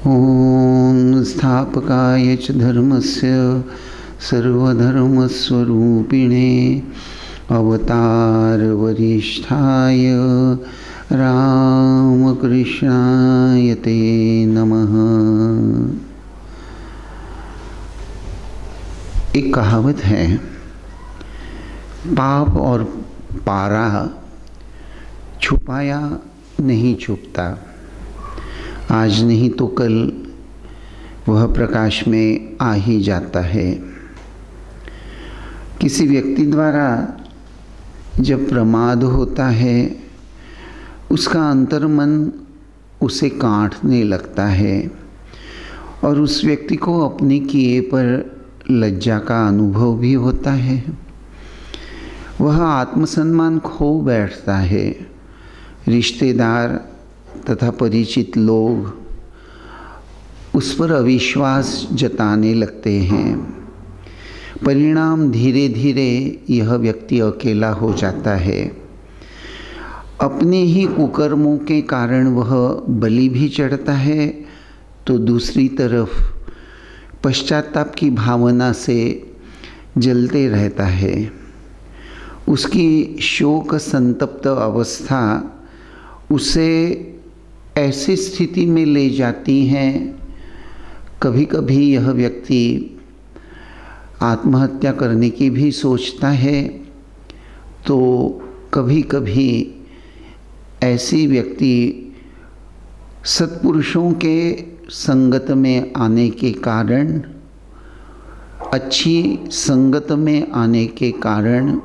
ॐ स्थापकाय च धर्मस्य सर्वधर्मस्वरूपिणे अवतारवरिष्ठाय रामकृष्णाय ते नमः। एक कहावत है, पाप और पारा छुपाया नहीं छुपता, आज नहीं तो कल वह प्रकाश में आ ही जाता है। किसी व्यक्ति द्वारा जब प्रमाद होता है, उसका अंतर्मन उसे काटने लगता है और उस व्यक्ति को अपने किए पर लज्जा का अनुभव भी होता है। वह आत्मसम्मान खो बैठता है। रिश्तेदार तथा परिचित लोग उस पर अविश्वास जताने लगते हैं। परिणाम धीरे धीरे यह व्यक्ति अकेला हो जाता है। अपने ही कुकर्मों के कारण वह बलि भी चढ़ता है, तो दूसरी तरफ पश्चाताप की भावना से जलते रहता है। उसकी शोक संतप्त अवस्था उसे ऐसी स्थिति में ले जाती हैं। कभी कभी यह व्यक्ति आत्महत्या करने की भी सोचता है, तो कभी कभी ऐसी व्यक्ति सत्पुरुषों के संगत में आने के कारण, अच्छी संगत में आने के कारण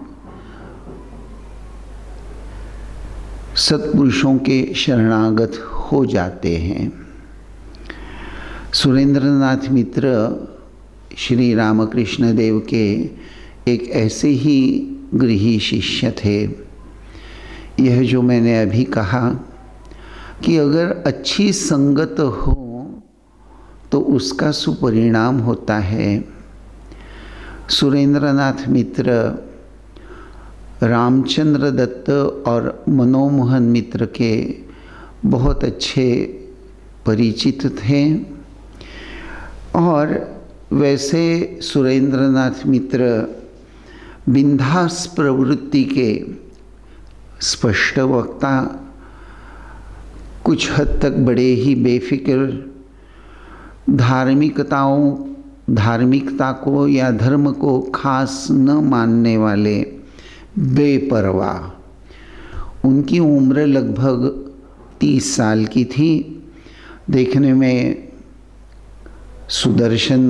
सत्पुरुषों के शरणागत हो जाते हैं। सुरेंद्रनाथ मित्र श्री रामकृष्ण देव के एक ऐसे ही गृही शिष्य थे। यह जो मैंने अभी कहा कि अगर अच्छी संगत हो तो उसका सुपरिणाम होता है। सुरेंद्रनाथ मित्र रामचंद्र दत्त और मनोमोहन मित्र के बहुत अच्छे परिचित थे और वैसे सुरेंद्रनाथ मित्र बिंदास प्रवृत्ति के स्पष्ट वक्ता, कुछ हद तक बड़े ही बेफिक्र, धार्मिकता को या धर्म को खास न मानने वाले, बेपरवाह। उनकी उम्र लगभग 30 साल की थी। देखने में सुदर्शन,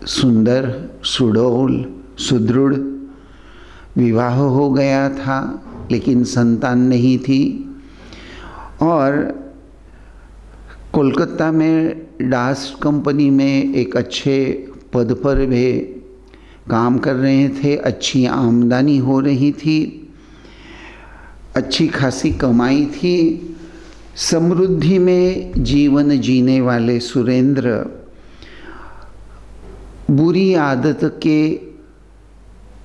सुंदर, सुडौल, सुदृढ़। विवाह हो गया था लेकिन संतान नहीं थी और कोलकाता में डास कंपनी में एक अच्छे पद पर वे काम कर रहे थे। अच्छी आमदनी हो रही थी, अच्छी खासी कमाई थी। समृद्धि में जीवन जीने वाले सुरेंद्र बुरी आदत के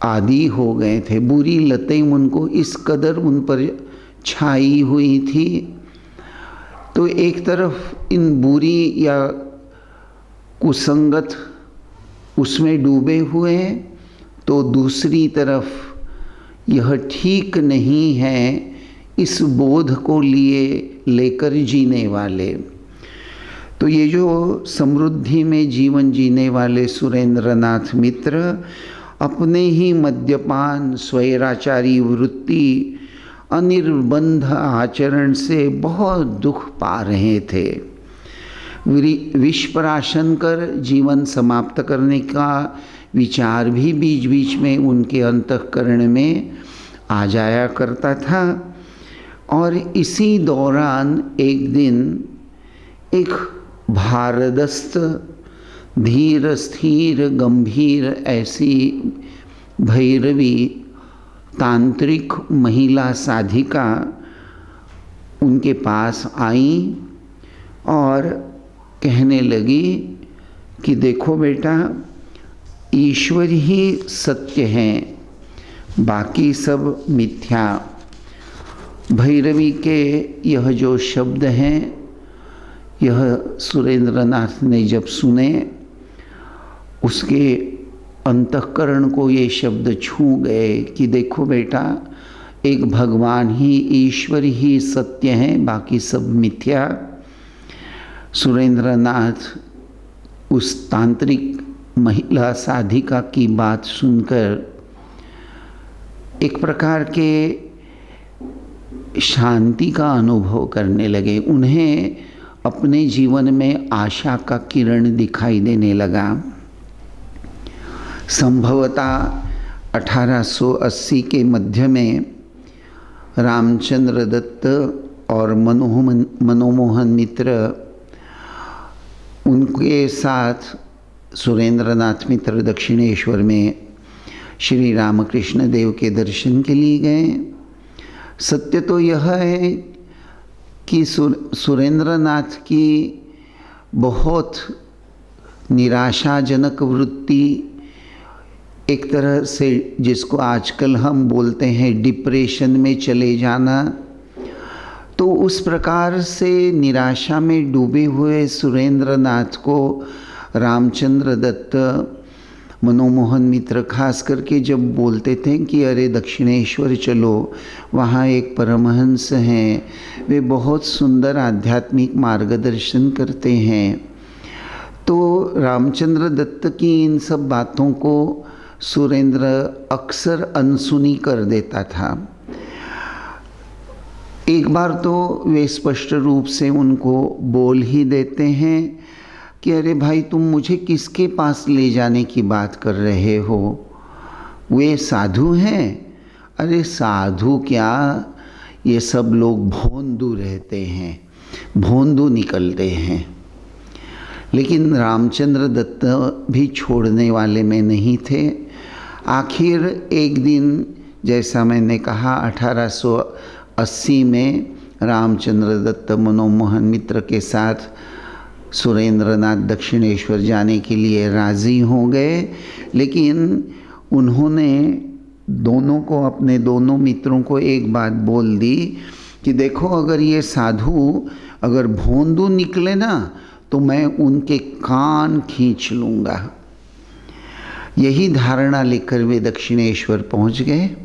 आदी हो गए थे। बुरी लतें उनको इस कदर उन पर छाई हुई थी, तो एक तरफ इन बुरी या कुसंगत उसमें डूबे हुए हैं, तो दूसरी तरफ यह ठीक नहीं है इस बोध को लेकर जीने वाले। तो ये जो समृद्धि में जीवन जीने वाले सुरेंद्रनाथ मित्र अपने ही मद्यपान, स्वैराचारी वृत्ति, अनिर्बंध आचरण से बहुत दुख पा रहे थे। विष प्राशन कर जीवन समाप्त करने का विचार भी बीच बीच में उनके अंतःकरण में आ जाया करता था। और इसी दौरान एक दिन एक भारदस्त, धीर, स्थिर, गंभीर ऐसी भैरवी तांत्रिक महिला साधिका उनके पास आई और कहने लगी कि देखो बेटा, ईश्वर ही सत्य है, बाकी सब मिथ्या। भैरवी के यह जो शब्द हैं, यह सुरेंद्रनाथ ने जब सुने, उसके अंतःकरण को ये शब्द छू गए कि देखो बेटा, एक भगवान ही, ईश्वर ही सत्य है, बाकी सब मिथ्या। सुरेंद्रनाथ उस तांत्रिक महिला साधिका की बात सुनकर एक प्रकार के शांति का अनुभव करने लगे। उन्हें अपने जीवन में आशा का किरण दिखाई देने लगा। संभवतः 1880 के मध्य में रामचंद्र दत्त और मनमोहन मित्र, उनके साथ सुरेंद्रनाथ मित्र दक्षिणेश्वर में श्री रामकृष्ण देव के दर्शन के लिए गए। सत्य तो यह है कि सुरेंद्रनाथ की बहुत निराशाजनक वृत्ति, एक तरह से जिसको आजकल हम बोलते हैं डिप्रेशन में चले जाना, तो उस प्रकार से निराशा में डूबे हुए सुरेंद्रनाथ को रामचंद्र दत्त, मनमोहन मित्र खास करके जब बोलते थे कि अरे दक्षिणेश्वर चलो, वहाँ एक परमहंस हैं, वे बहुत सुंदर आध्यात्मिक मार्गदर्शन करते हैं, तो रामचंद्र दत्त की इन सब बातों को सुरेंद्र अक्सर अनसुनी कर देता था। एक बार तो वे स्पष्ट रूप से उनको बोल ही देते हैं कि अरे भाई, तुम मुझे किसके पास ले जाने की बात कर रहे हो? वे साधु हैं? अरे साधु क्या, ये सब लोग भोंदू रहते हैं, भोंदू निकलते हैं। लेकिन रामचंद्र दत्त भी छोड़ने वाले में नहीं थे। आखिर एक दिन, जैसा मैंने कहा, 1880 में रामचंद्र दत्त मनमोहन मित्र के साथ सुरेंद्रनाथ दक्षिणेश्वर जाने के लिए राज़ी हो गए। लेकिन उन्होंने दोनों को, अपने दोनों मित्रों को एक बात बोल दी कि देखो, अगर ये साधु अगर भोंदू निकले ना, तो मैं उनके कान खींच लूँगा। यही धारणा लेकर वे दक्षिणेश्वर पहुँच गए।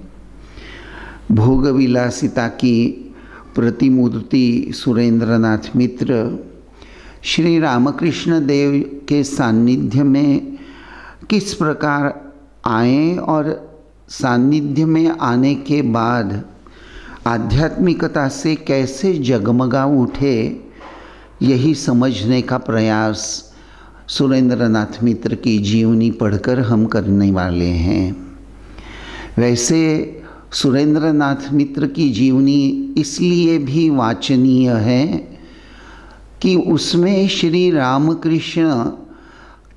भोग विलासिता की प्रतिमूर्ति सुरेंद्रनाथ मित्र श्री रामकृष्ण देव के सान्निध्य में किस प्रकार आए और सान्निध्य में आने के बाद आध्यात्मिकता से कैसे जगमगा उठे, यही समझने का प्रयास सुरेंद्रनाथ मित्र की जीवनी पढ़कर हम करने वाले हैं। वैसे सुरेंद्रनाथ मित्र की जीवनी इसलिए भी वाचनीय है कि उसमें श्री रामकृष्ण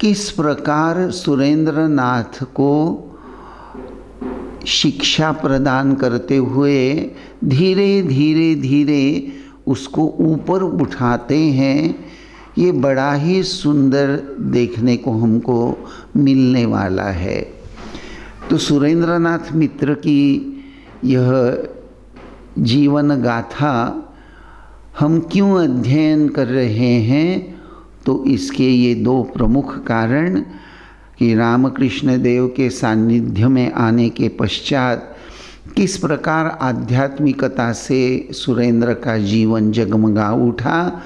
किस प्रकार सुरेंद्रनाथ को शिक्षा प्रदान करते हुए धीरे धीरे धीरे उसको ऊपर उठाते हैं, ये बड़ा ही सुंदर देखने को हमको मिलने वाला है। तो सुरेंद्रनाथ मित्र की यह जीवन गाथा हम क्यों अध्ययन कर रहे हैं, तो इसके ये दो प्रमुख कारण कि रामकृष्ण देव के सान्निध्य में आने के पश्चात किस प्रकार आध्यात्मिकता से सुरेंद्र का जीवन जगमगा उठा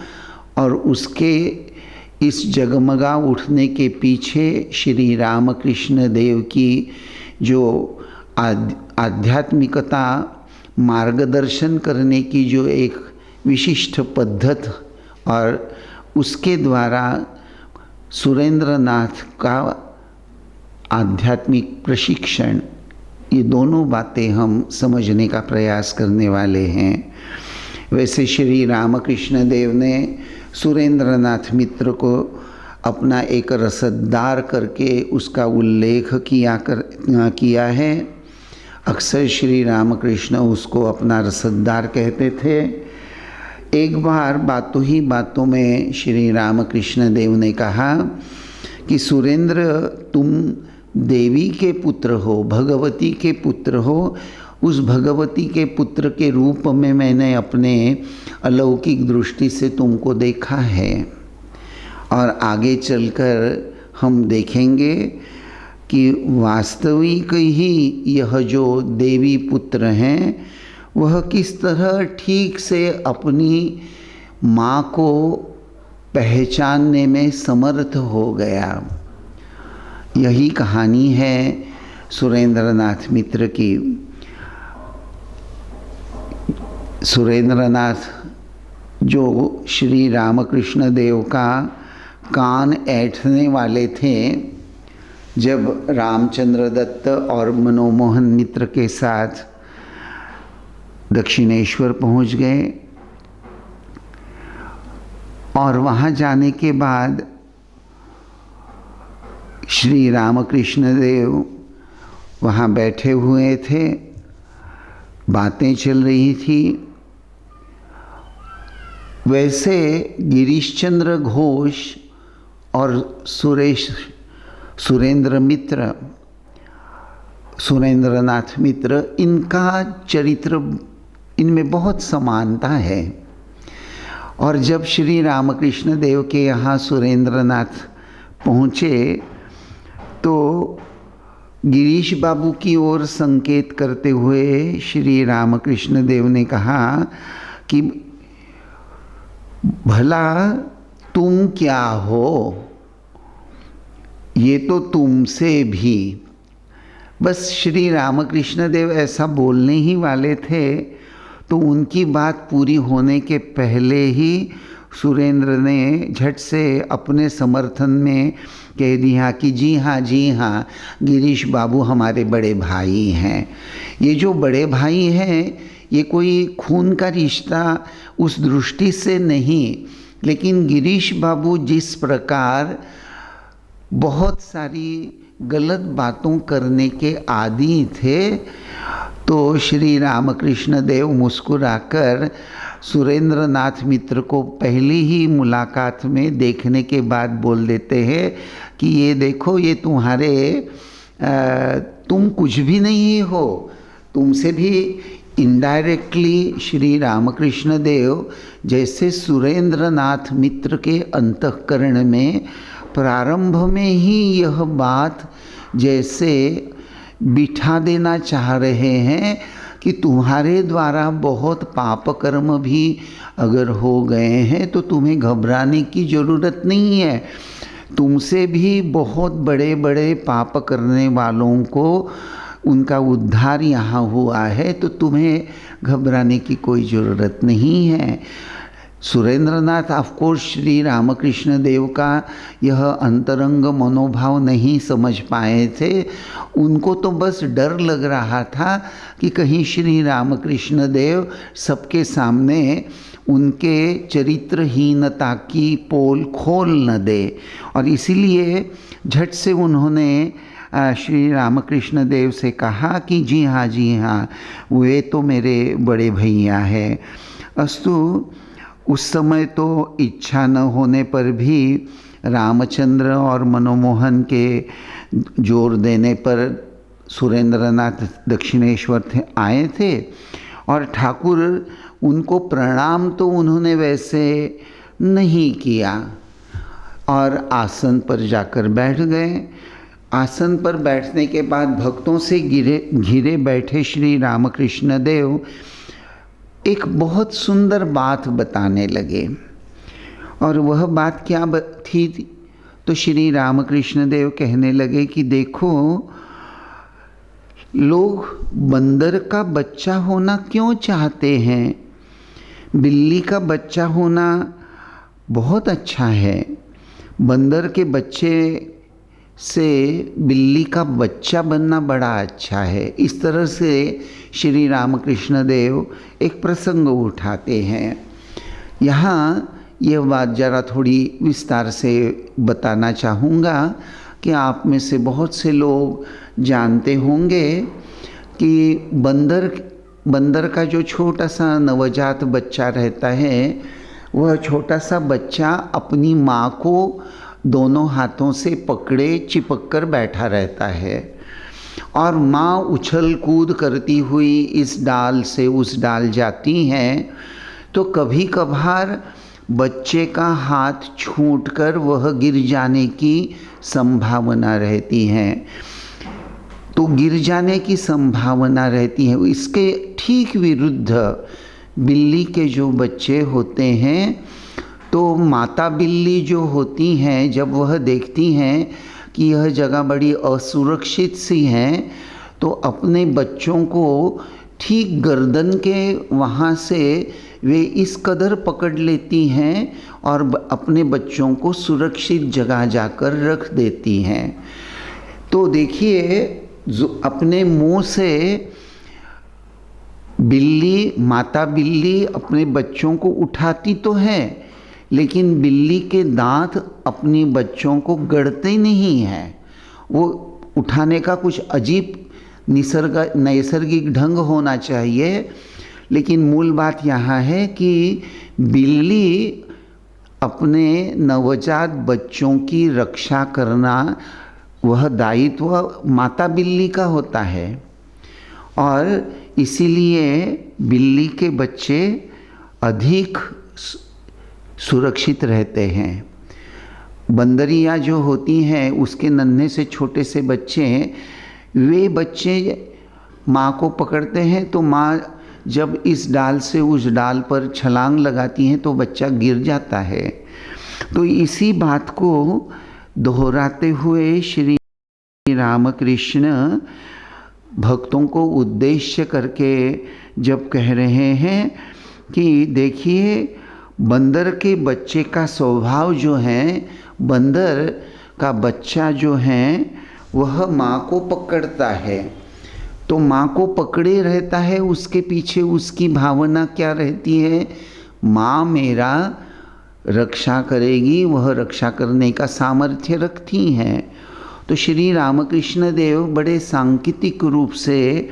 और उसके इस जगमगा उठने के पीछे श्री रामकृष्ण देव की जो आध्यात्मिकता मार्गदर्शन करने की जो एक विशिष्ट पद्धत और उसके द्वारा सुरेंद्रनाथ का आध्यात्मिक प्रशिक्षण, ये दोनों बातें हम समझने का प्रयास करने वाले हैं। वैसे श्री रामकृष्ण देव ने सुरेंद्रनाथ मित्र को अपना एक रसददार करके उसका उल्लेख किया है। अक्सर श्री रामकृष्ण उसको अपना रसददार कहते थे। एक बार बातों ही बातों में श्री रामकृष्ण देव ने कहा कि सुरेंद्र, तुम देवी के पुत्र हो, भगवती के पुत्र हो, उस भगवती के पुत्र के रूप में मैंने अपने अलौकिक दृष्टि से तुमको देखा है, और आगे चलकर हम देखेंगे कि वास्तविक ही यह जो देवी पुत्र हैं वह किस तरह ठीक से अपनी माँ को पहचानने में समर्थ हो गया। यही कहानी है सुरेंद्रनाथ मित्र की। सुरेंद्रनाथ जो श्री रामकृष्ण देव का कान ऐंठने वाले थे, जब रामचंद्र दत्त और मनोमोहन मित्र के साथ दक्षिणेश्वर पहुंच गए, और वहाँ जाने के बाद श्री रामकृष्ण देव वहाँ बैठे हुए थे, बातें चल रही थी। वैसे गिरीशचंद्र घोष और सुरेंद्रनाथ मित्र, इनका चरित्र, इनमें बहुत समानता है। और जब श्री रामकृष्ण देव के यहाँ सुरेंद्रनाथ पहुँचे तो गिरीश बाबू की ओर संकेत करते हुए श्री रामकृष्ण देव ने कहा कि भला तुम क्या हो, ये तो तुमसे भी। बस श्री रामकृष्ण देव ऐसा बोलने ही वाले थे तो उनकी बात पूरी होने के पहले ही सुरेंद्र ने झट से अपने समर्थन में कह दिया कि जी हाँ, गिरीश बाबू हमारे बड़े भाई हैं। ये जो बड़े भाई हैं ये कोई खून का रिश्ता उस दृष्टि से नहीं, लेकिन गिरीश बाबू जिस प्रकार बहुत सारी गलत बातों करने के आदी थे, तो श्री रामकृष्ण देव मुस्कुराकर सुरेंद्रनाथ मित्र को पहली ही मुलाकात में देखने के बाद बोल देते हैं कि ये देखो, ये तुम कुछ भी नहीं हो, तुमसे भी इनडायरेक्टली श्री रामकृष्ण देव जैसे सुरेंद्रनाथ मित्र के अंतःकरण में प्रारंभ में ही यह बात जैसे बिठा देना चाह रहे हैं कि तुम्हारे द्वारा बहुत पाप कर्म भी अगर हो गए हैं तो तुम्हें घबराने की ज़रूरत नहीं है। तुमसे भी बहुत बड़े बड़े पाप करने वालों को उनका उद्धार यहाँ हुआ है, तो तुम्हें घबराने की कोई ज़रूरत नहीं है। सुरेंद्रनाथ ऑफकोर्स श्री रामकृष्ण देव का यह अंतरंग मनोभाव नहीं समझ पाए थे। उनको तो बस डर लग रहा था कि कहीं श्री रामकृष्ण देव सबके सामने उनके चरित्रहीनता की पोल खोल न दे, और इसीलिए झट से उन्होंने श्री रामकृष्ण देव से कहा कि जी हाँ, वे तो मेरे बड़े भैया हैं। अस्तु, उस समय तो इच्छा न होने पर भी रामचंद्र और मनोमोहन के जोर देने पर सुरेंद्रनाथ दक्षिणेश्वर आए थे, और ठाकुर उनको प्रणाम तो उन्होंने वैसे नहीं किया और आसन पर जाकर बैठ गए। आसन पर बैठने के बाद भक्तों से घिरे बैठे श्री रामकृष्ण देव एक बहुत सुंदर बात बताने लगे। और वह बात क्या थी? तो श्री रामकृष्ण देव कहने लगे कि देखो, लोग बंदर का बच्चा होना क्यों चाहते हैं? बिल्ली का बच्चा होना बहुत अच्छा है, बंदर के बच्चे से बिल्ली का बच्चा बनना बड़ा अच्छा है। इस तरह से श्री रामकृष्ण देव एक प्रसंग उठाते हैं। यहाँ यह बात ज़रा थोड़ी विस्तार से बताना चाहूँगा कि आप में से बहुत से लोग जानते होंगे कि बंदर का जो छोटा सा नवजात बच्चा रहता है, वह छोटा सा बच्चा अपनी माँ को दोनों हाथों से पकड़े चिपक कर बैठा रहता है, और माँ उछल कूद करती हुई इस डाल से उस डाल जाती हैं, तो कभी कभार बच्चे का हाथ छूटकर वह गिर जाने की संभावना रहती है। तो गिर जाने की संभावना रहती है। इसके ठीक विरुद्ध बिल्ली के जो बच्चे होते हैं, तो माता बिल्ली जो होती हैं, जब वह देखती हैं कि यह जगह बड़ी असुरक्षित सी है, तो अपने बच्चों को ठीक गर्दन के वहाँ से वे इस कदर पकड़ लेती हैं और अपने बच्चों को सुरक्षित जगह जाकर रख देती हैं। तो देखिए, जो अपने मुंह से बिल्ली, माता बिल्ली अपने बच्चों को उठाती तो है, लेकिन बिल्ली के दांत अपने बच्चों को गड़ते नहीं हैं। वो उठाने का कुछ अजीब नैसर्गिक ढंग होना चाहिए, लेकिन मूल बात यहाँ है कि बिल्ली अपने नवजात बच्चों की रक्षा करना वह दायित्व माता बिल्ली का होता है, और इसीलिए बिल्ली के बच्चे अधिक सुरक्षित रहते हैं। बंदरियाँ जो होती हैं, उसके नन्हे से छोटे से बच्चे, वे बच्चे माँ को पकड़ते हैं, तो माँ जब इस डाल से उस डाल पर छलांग लगाती हैं तो बच्चा गिर जाता है। तो इसी बात को दोहराते हुए श्री रामकृष्ण भक्तों को उद्देश्य करके जब कह रहे हैं कि देखिए, बंदर के बच्चे का स्वभाव जो है, बंदर का बच्चा जो है वह माँ को पकड़ता है, तो माँ को पकड़े रहता है। उसके पीछे उसकी भावना क्या रहती है? माँ मेरा रक्षा करेगी, वह रक्षा करने का सामर्थ्य रखती हैं। तो श्री रामकृष्ण देव बड़े सांकेतिक रूप से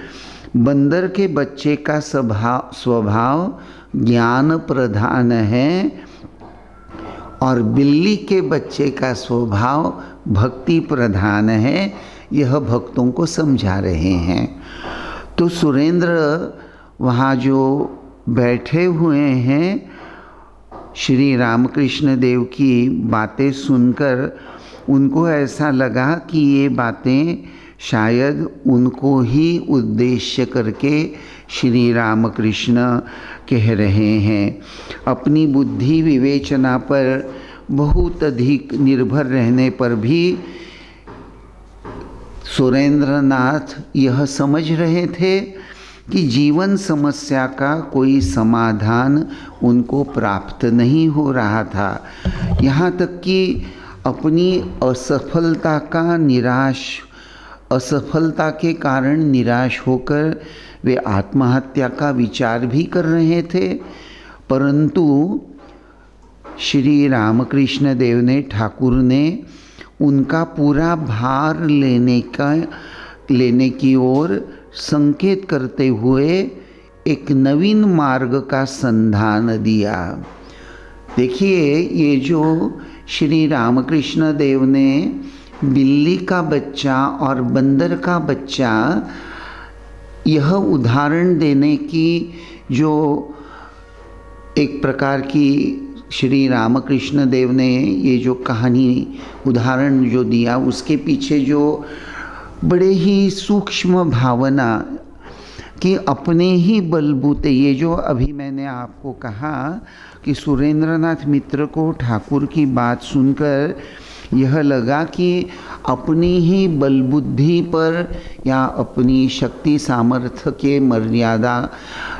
बंदर के बच्चे का स्वभाव ज्ञान प्रधान है और बिल्ली के बच्चे का स्वभाव भक्ति प्रधान है, यह भक्तों को समझा रहे हैं। तो सुरेंद्र वहाँ जो बैठे हुए हैं, श्री रामकृष्ण देव की बातें सुनकर उनको ऐसा लगा कि ये बातें शायद उनको ही उद्देश्य करके श्री रामकृष्ण कह रहे हैं। अपनी बुद्धि विवेचना पर बहुत अधिक निर्भर रहने पर भी सुरेंद्रनाथ यह समझ रहे थे कि जीवन समस्या का कोई समाधान उनको प्राप्त नहीं हो रहा था। यहाँ तक कि अपनी असफलता के कारण निराश होकर वे आत्महत्या का विचार भी कर रहे थे, परंतु श्री रामकृष्ण देव ने, ठाकुर ने उनका पूरा भार लेने की ओर संकेत करते हुए एक नवीन मार्ग का संधान दिया। देखिए, ये जो श्री रामकृष्ण देव ने बिल्ली का बच्चा और बंदर का बच्चा, यह उदाहरण देने की जो एक प्रकार की श्री रामकृष्ण देव ने ये जो कहानी उदाहरण जो दिया, उसके पीछे जो बड़े ही सूक्ष्म भावना कि अपने ही बलबूते, ये जो अभी मैंने आपको कहा कि सुरेंद्रनाथ मित्र को ठाकुर की बात सुनकर यह लगा कि अपनी ही बलबुद्धि पर या अपनी शक्ति सामर्थ्य के मर्यादा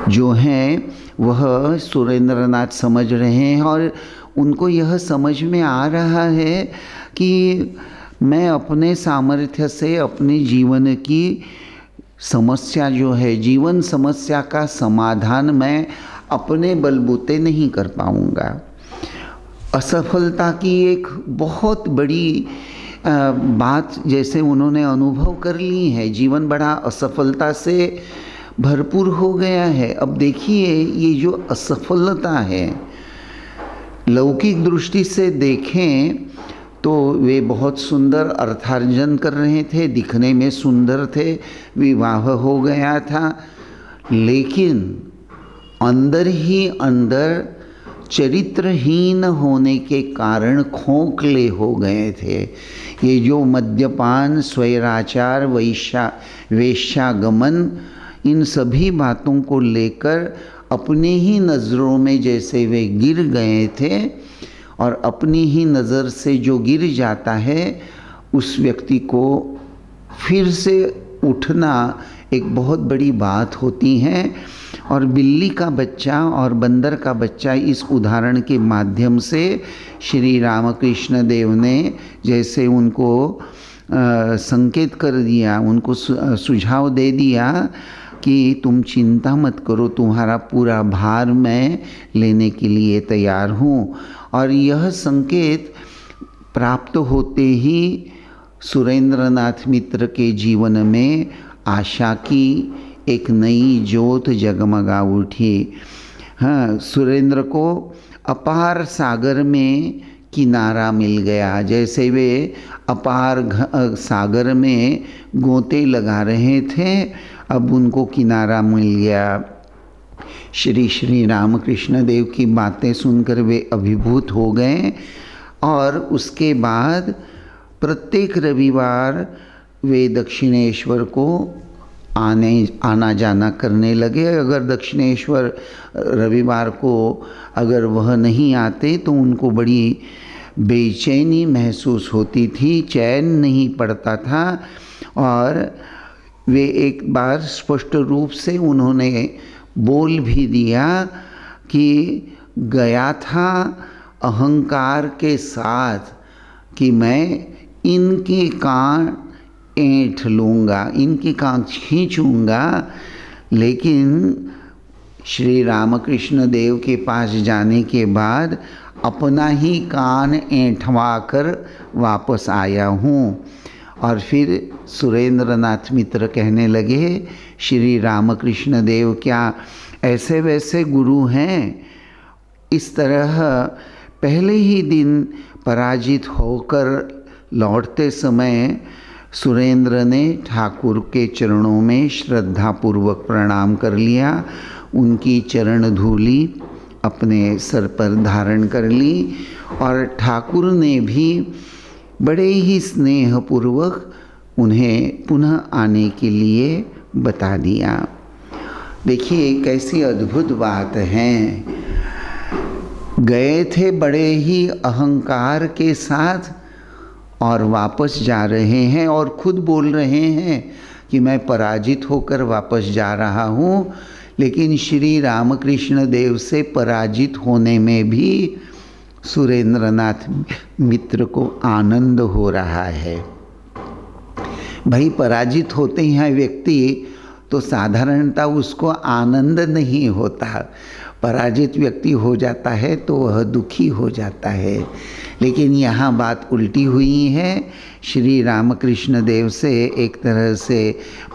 जो हैं वह सुरेंद्रनाथ समझ रहे हैं, और उनको यह समझ में आ रहा है कि मैं अपने सामर्थ्य से अपने जीवन की समस्या जो है, जीवन समस्या का समाधान मैं अपने बलबूते नहीं कर पाऊँगा। असफलता की एक बहुत बड़ी बात जैसे उन्होंने अनुभव कर ली है, जीवन बड़ा असफलता से भरपूर हो गया है। अब देखिए, ये जो असफलता है, लौकिक दृष्टि से देखें तो वे बहुत सुंदर अर्थार्जन कर रहे थे, दिखने में सुंदर थे, विवाह हो गया था, लेकिन अंदर ही अंदर चरित्रहीन होने के कारण खोखले हो गए थे। ये जो मद्यपान, स्वैराचार, वेश्यागमन, इन सभी बातों को लेकर अपने ही नज़रों में जैसे वे गिर गए थे, और अपनी ही नज़र से जो गिर जाता है उस व्यक्ति को फिर से उठना एक बहुत बड़ी बात होती है। और बिल्ली का बच्चा और बंदर का बच्चा, इस उदाहरण के माध्यम से श्री रामकृष्ण देव ने जैसे उनको संकेत कर दिया, उनको सुझाव दे दिया कि तुम चिंता मत करो, तुम्हारा पूरा भार मैं लेने के लिए तैयार हूँ। और यह संकेत प्राप्त होते ही सुरेंद्रनाथ मित्र के जीवन में आशा की एक नई ज्योत जगमगा उठी। हाँ, सुरेंद्र को अपार सागर में किनारा मिल गया। जैसे वे अपार सागर में गोते लगा रहे थे, अब उनको किनारा मिल गया। श्री रामकृष्ण देव की बातें सुनकर वे अभिभूत हो गए, और उसके बाद प्रत्येक रविवार वे दक्षिणेश्वर को आना जाना करने लगे। अगर दक्षिणेश्वर रविवार को अगर वह नहीं आते तो उनको बड़ी बेचैनी महसूस होती थी, चैन नहीं पड़ता था। और वे एक बार स्पष्ट रूप से उन्होंने बोल भी दिया कि गया था अहंकार के साथ कि मैं इनके कान ऐंठ लूँगा, इनकी कान खींचूँगा, लेकिन श्री रामकृष्ण देव के पास जाने के बाद अपना ही कान ऐंठवा कर वापस आया हूँ। और फिर सुरेंद्रनाथ मित्र कहने लगे, श्री रामकृष्ण देव क्या ऐसे वैसे गुरु हैं? इस तरह पहले ही दिन पराजित होकर लौटते समय सुरेंद्र ने ठाकुर के चरणों में श्रद्धापूर्वक प्रणाम कर लिया, उनकी चरण धूली अपने सर पर धारण कर ली, और ठाकुर ने भी बड़े ही स्नेहपूर्वक उन्हें पुनः आने के लिए बता दिया। देखिए कैसी अद्भुत बात है। गए थे बड़े ही अहंकार के साथ और वापस जा रहे हैं, और खुद बोल रहे हैं कि मैं पराजित होकर वापस जा रहा हूँ, लेकिन श्री रामकृष्ण देव से पराजित होने में भी सुरेंद्रनाथ मित्र को आनंद हो रहा है। भाई पराजित होते हैं व्यक्ति तो साधारणतः उसको आनंद नहीं होता, पराजित व्यक्ति हो जाता है तो वह दुखी हो जाता है। लेकिन यहाँ बात उल्टी हुई है। श्री रामकृष्ण देव से एक तरह से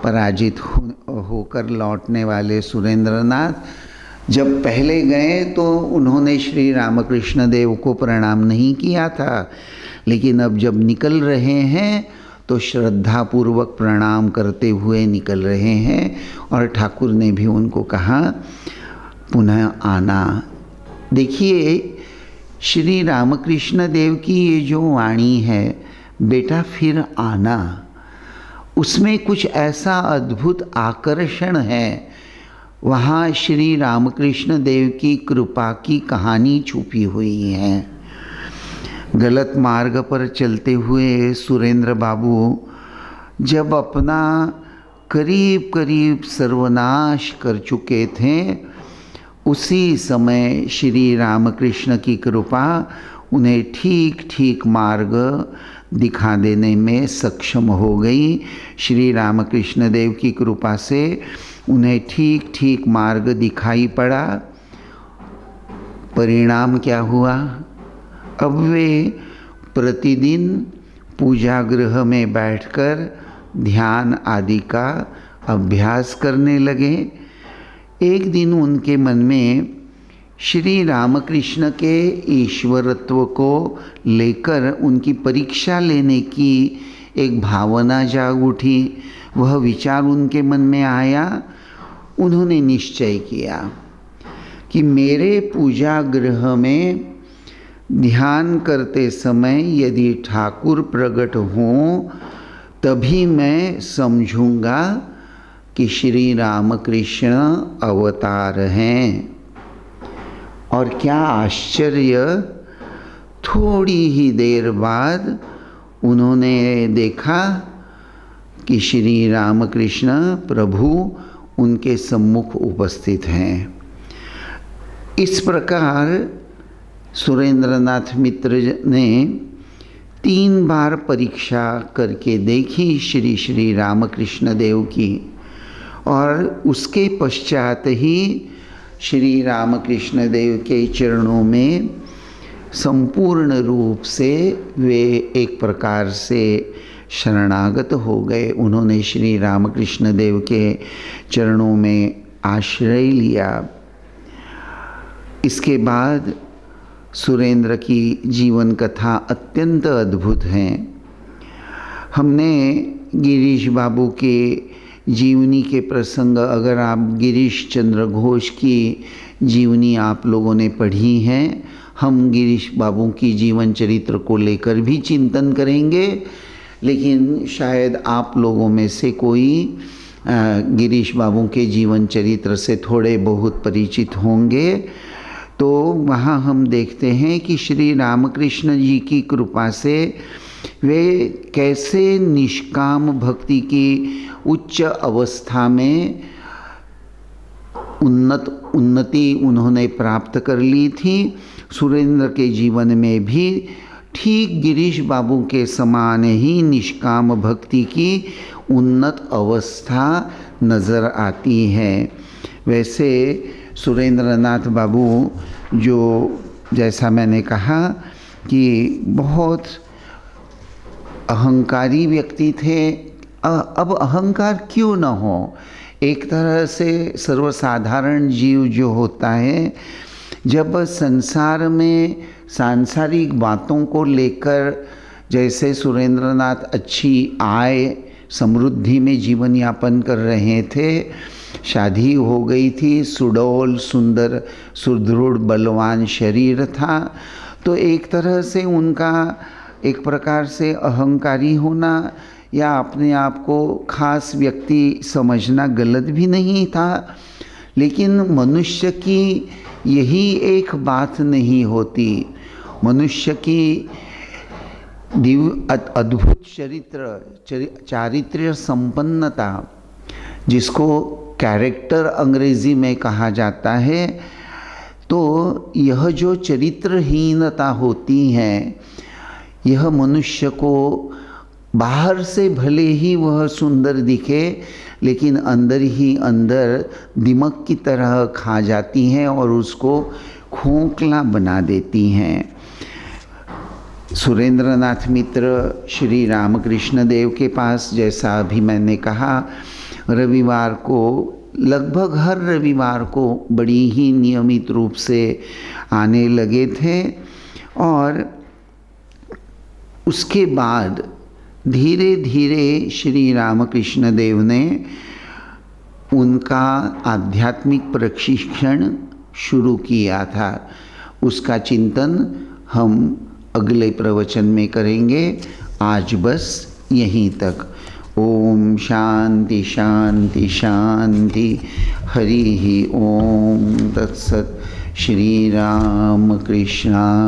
पराजित होकर लौटने वाले सुरेंद्रनाथ जब पहले गए तो उन्होंने श्री रामकृष्ण देव को प्रणाम नहीं किया था, लेकिन अब जब निकल रहे हैं तो श्रद्धापूर्वक प्रणाम करते हुए निकल रहे हैं। और ठाकुर ने भी उनको कहा पुनः आना। देखिए श्री रामकृष्ण देव की ये जो वाणी है, बेटा फिर आना, उसमें कुछ ऐसा अद्भुत आकर्षण है। वहाँ श्री रामकृष्ण देव की कृपा की कहानी छुपी हुई है। गलत मार्ग पर चलते हुए सुरेंद्र बाबू जब अपना करीब करीब सर्वनाश कर चुके थे, उसी समय श्री रामकृष्ण की कृपा उन्हें ठीक ठीक मार्ग दिखा देने में सक्षम हो गई। श्री रामकृष्ण देव की कृपा से उन्हें ठीक ठीक मार्ग दिखाई पड़ा। परिणाम क्या हुआ? अब वे प्रतिदिन पूजा गृह में बैठकर ध्यान आदि का अभ्यास करने लगे। एक दिन उनके मन में श्री रामकृष्ण के ईश्वरत्व को लेकर उनकी परीक्षा लेने की एक भावना जाग उठी। वह विचार उनके मन में आया। उन्होंने निश्चय किया कि मेरे पूजा गृह में ध्यान करते समय यदि ठाकुर प्रकट हों तभी मैं समझूंगा कि श्री रामकृष्ण अवतार हैं। और क्या आश्चर्य, थोड़ी ही देर बाद उन्होंने देखा कि श्री रामकृष्ण प्रभु उनके सम्मुख उपस्थित हैं। इस प्रकार सुरेंद्रनाथ मित्र ने 3 बार परीक्षा करके देखी श्री रामकृष्ण देव की, और उसके पश्चात ही श्री रामकृष्ण देव के चरणों में संपूर्ण रूप से वे एक प्रकार से शरणागत हो गए। उन्होंने श्री रामकृष्ण देव के चरणों में आश्रय लिया। इसके बाद सुरेंद्र की जीवन कथा अत्यंत अद्भुत है। हमने गिरीश बाबू के जीवनी के प्रसंग, अगर आप गिरीश चंद्र घोष की जीवनी आप लोगों ने पढ़ी हैं, हम गिरीश बाबू की जीवन चरित्र को लेकर भी चिंतन करेंगे, लेकिन शायद आप लोगों में से कोई गिरीश बाबू के जीवन चरित्र से थोड़े बहुत परिचित होंगे। तो वहाँ हम देखते हैं कि श्री रामकृष्ण जी की कृपा से वे कैसे निष्काम भक्ति की उच्च अवस्था में उन्नति उन्होंने प्राप्त कर ली थी। सुरेंद्र के जीवन में भी ठीक गिरीश बाबू के समान ही निष्काम भक्ति की उन्नत अवस्था नज़र आती है। वैसे सुरेंद्रनाथ बाबू जो, जैसा मैंने कहा कि बहुत अहंकारी व्यक्ति थे। अब अहंकार क्यों न हो, एक तरह से सर्वसाधारण जीव जो होता है, जब संसार में सांसारिक बातों को लेकर, जैसे सुरेंद्रनाथ अच्छी आय समृद्धि में जीवन यापन कर रहे थे, शादी हो गई थी, सुडौल सुंदर सुदृढ़ बलवान शरीर था, तो एक तरह से उनका एक प्रकार से अहंकारी होना या अपने आप को खास व्यक्ति समझना गलत भी नहीं था। लेकिन मनुष्य की यही एक बात नहीं होती। मनुष्य की अद्भुत चारित्र्य संपन्नता, जिसको कैरेक्टर अंग्रेजी में कहा जाता है, तो यह जो चरित्रहीनता होती है, यह मनुष्य को बाहर से भले ही वह सुंदर दिखे, लेकिन अंदर ही अंदर दिमक की तरह खा जाती हैं और उसको खोखला बना देती हैं। सुरेंद्रनाथ मित्र श्री रामकृष्ण देव के पास, जैसा अभी मैंने कहा, रविवार को, लगभग हर रविवार को बड़ी ही नियमित रूप से आने लगे थे। और उसके बाद धीरे धीरे श्री रामकृष्ण देव ने उनका आध्यात्मिक प्रशिक्षण शुरू किया था। उसका चिंतन हम अगले प्रवचन में करेंगे। आज बस यहीं तक। ओम शांति शांति शांति। हरि ओम तत्सत। श्री राम कृष्णार्पणमस्तु।